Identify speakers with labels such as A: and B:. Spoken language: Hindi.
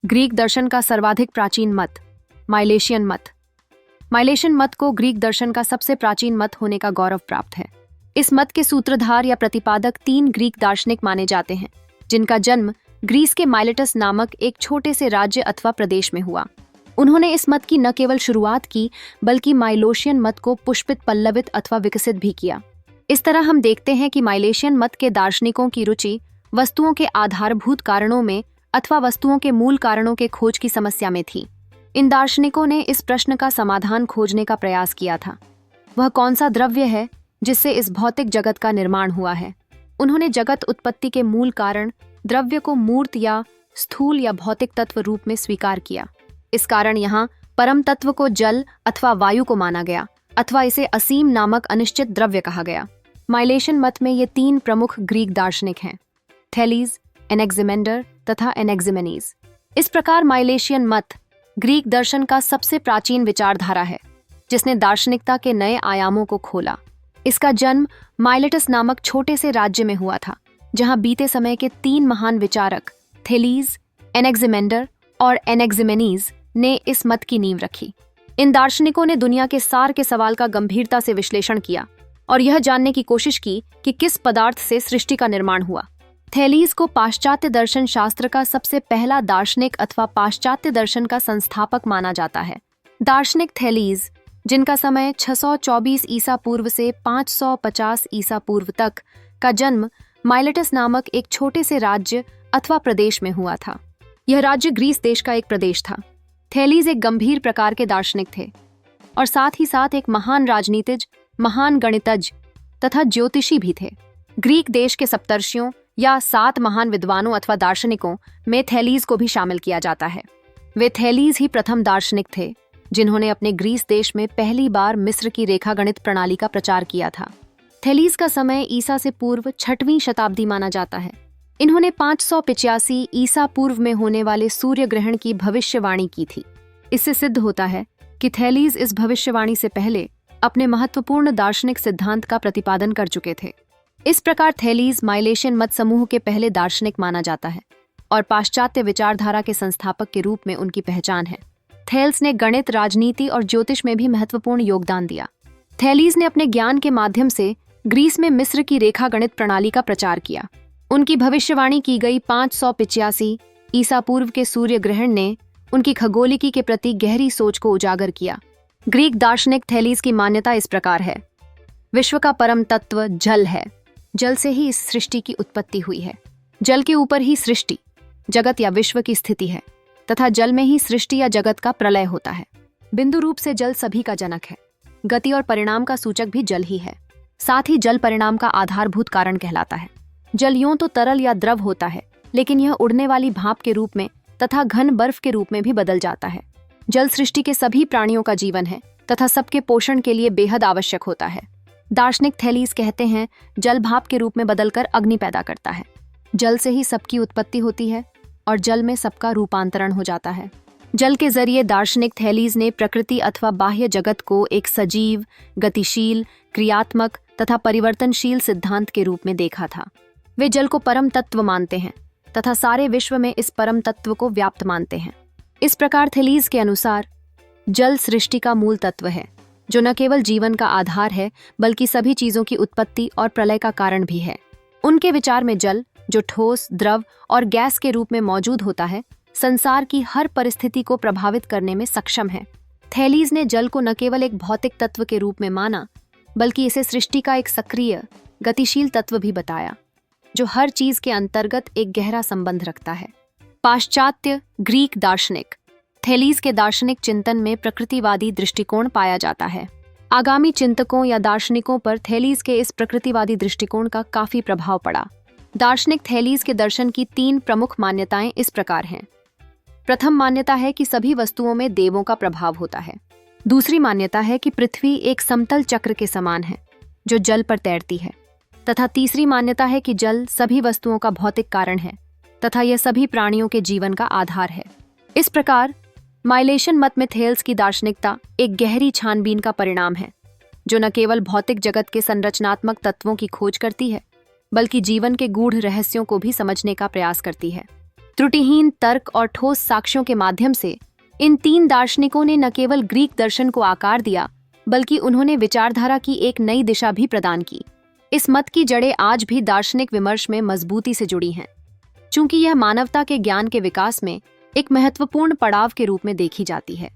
A: ग्रीक दर्शन का सर्वाधिक प्राचीन मत, माइलेशियन मत। माइलेशियन मत को ग्रीक दर्शन का सबसे प्राचीन मत होने का गौरव प्राप्त है। इस मत के सूत्रधार या प्रतिपादक 3 ग्रीक दार्शनिक माने जाते हैं, जिनका जन्म ग्रीस के माइलेटस नामक एक छोटे से राज्य अथवा प्रदेश में हुआ। उन्होंने इस मत की न केवल शुरुआत की, बल्कि माइलोशियन मत को पुष्पित, पल्लवित अथवा विकसित भी किया। इस तरह हम देखते हैं कि माइलेशियन मत के दार्शनिकों की रुचि वस्तुओं के आधारभूत कारणों में अथवा वस्तुओं के मूल कारणों के खोज की समस्या में थी। इन दार्शनिकों ने इस प्रश्न का समाधान खोजने का प्रयास किया था, वह कौन सा द्रव्य है जिससे इस भौतिक जगत का निर्माण हुआ है। उन्होंने जगत उत्पत्ति के मूल कारण द्रव्य को मूर्त या स्थूल या भौतिक तत्व रूप में स्वीकार किया। इस कारण यहाँ परम तत्व को जल अथवा वायु को माना गया, अथवा इसे असीम नामक अनिश्चित द्रव्य कहा गया। माइलेशियन मत में ये 3 प्रमुख ग्रीक दार्शनिक हैं, थेलीज, एनेक्सिमेंडर तथा एनेक्सिमेनीज। इस प्रकार माइलेशियन मत ग्रीक दर्शन का सबसे प्राचीन विचारधारा है, जिसने दार्शनिकता के नए आयामों को खोला। इसका जन्म माइलेटस नामक छोटे से राज्य में हुआ था, जहां बीते समय के 3 महान विचारक थेलीज, एनेक्सिमेंडर और एनेक्सिमेनीज ने इस मत की नींव रखी। इन दार्शनिकों ने दुनिया के सार के सवाल का गंभीरता से विश्लेषण किया और यह जानने की कोशिश की कि किस पदार्थ से सृष्टि का निर्माण हुआ। थेलीज को पाश्चात्य दर्शन शास्त्र का सबसे पहला दार्शनिक अथवा पाश्चात्य दर्शन का संस्थापक माना जाता है। दार्शनिक थेलीज, जिनका समय 624 ईसा पूर्व से 550 ईसा पूर्व तक का जन्म माइलेटस नामक एक छोटे से राज्य अथवा प्रदेश में हुआ था। यह राज्य ग्रीस देश का एक प्रदेश था। थेलीज एक गंभीर प्रकार के दार्शनिक थे और साथ ही साथ एक महान राजनीतिज, महान गणितज्ञ तथा ज्योतिषी भी थे। ग्रीक देश के सप्तर्षियों या 7 महान विद्वानों अथवा दार्शनिकों में थेलीज को भी शामिल किया जाता है। वे थेलीज ही प्रथम दार्शनिक थे जिन्होंने अपने ग्रीस देश में पहली बार मिस्र की रेखागणित प्रणाली का प्रचार किया था। थेलीज का समय ईसा से पूर्व 6वीं शताब्दी माना जाता है। इन्होंने 585 ईसा पूर्व में होने वाले सूर्य ग्रहण की भविष्यवाणी की थी। इससे सिद्ध होता है कि थेलीज इस भविष्यवाणी से पहले अपने महत्वपूर्ण दार्शनिक सिद्धांत का प्रतिपादन कर चुके थे। इस प्रकार थेलीज माइलेशियन मत समूह के पहले दार्शनिक माना जाता है और पाश्चात्य विचारधारा के संस्थापक के रूप में उनकी पहचान है। थेल्स ने गणित, राजनीति और ज्योतिष में भी महत्वपूर्ण योगदान दिया। थेलीज ने अपने ज्ञान के माध्यम से ग्रीस में मिस्र की रेखागणित प्रणाली का प्रचार किया। उनकी भविष्यवाणी की गई 585 ईसा पूर्व के सूर्य ग्रहण ने उनकी खगोलिकी के प्रति गहरी सोच को उजागर किया। ग्रीक दार्शनिक थेलीज की मान्यता इस प्रकार है, विश्व का परम तत्व जल है। जल से ही इस सृष्टि की उत्पत्ति हुई है। जल के ऊपर ही सृष्टि, जगत या विश्व की स्थिति है तथा जल में ही सृष्टि या जगत का प्रलय होता है। बिंदु रूप से जल सभी का जनक है। गति और परिणाम का सूचक भी जल ही है। साथ ही जल परिणाम का आधारभूत कारण कहलाता है। जल यूं तो तरल या द्रव होता है, लेकिन यह उड़ने वाली भाप के रूप में तथा घन बर्फ के रूप में भी बदल जाता है। जल सृष्टि के सभी प्राणियों का जीवन है तथा सबके पोषण के लिए बेहद आवश्यक होता है। दार्शनिक थेलीज कहते हैं, जल भाप के रूप में बदलकर अग्नि पैदा करता है। जल से ही सबकी उत्पत्ति होती है और जल में सबका रूपांतरण हो जाता है। जल के जरिए दार्शनिक थेलीज ने प्रकृति अथवा बाह्य जगत को एक सजीव, गतिशील, क्रियात्मक तथा परिवर्तनशील सिद्धांत के रूप में देखा था। वे जल को परम तत्व मानते हैं तथा सारे विश्व में इस परम तत्व को व्याप्त मानते हैं। इस प्रकार थेलीज के अनुसार जल सृष्टि का मूल तत्व है, जो न केवल जीवन का आधार है, बल्कि सभी चीजों की उत्पत्ति और प्रलय का कारण भी है। उनके विचार में जल, जो ठोस, द्रव और गैस के रूप में मौजूद होता है, संसार की हर परिस्थिति को प्रभावित करने में सक्षम है। थेलीज ने जल को न केवल एक भौतिक तत्व के रूप में माना, बल्कि इसे सृष्टि का एक सक्रिय, गतिशील तत्व भी बताया, जो हर चीज के अंतर्गत एक गहरा संबंध रखता है। पाश्चात्य ग्रीक दार्शनिक थेलीज के दार्शनिक चिंतन में प्रकृतिवादी दृष्टिकोण पाया जाता है। आगामी चिंतकों या दार्शनिकों पर थेलीज के इस प्रकृतिवादी दृष्टिकोण का काफी प्रभाव पड़ा। दार्शनिक थेलीज के दर्शन की 3 प्रमुख मान्यताएं इस प्रकार हैं। प्रथम मान्यता है कि सभी वस्तुओं में देवों का प्रभाव होता है। दूसरी मान्यता है कि पृथ्वी एक समतल चक्र के समान है, जो जल पर तैरती है। तथा तीसरी मान्यता है कि जल सभी वस्तुओं का भौतिक कारण है तथा यह सभी प्राणियों के जीवन का आधार है। इस प्रकार माइलेशियन मत में थेल्स की दार्शनिकता एक गहरी छानबीन का परिणाम है, जो न केवल भौतिक जगत के संरचनात्मक तत्वों की खोज करती है, बल्कि जीवन के गूढ़ रहस्यों को भी समझने का प्रयास करती है। त्रुटिहीन तर्क और ठोस साक्ष्यों के माध्यम से इन तीन दार्शनिकों ने न केवल ग्रीक दर्शन को आकार दिया, बल्कि उन्होंने विचारधारा की एक नई दिशा भी प्रदान की। इस मत की जड़ें आज भी दार्शनिक विमर्श में मजबूती से जुड़ी हैं, चूंकि यह मानवता के ज्ञान के विकास में एक महत्वपूर्ण पड़ाव के रूप में देखी जाती है।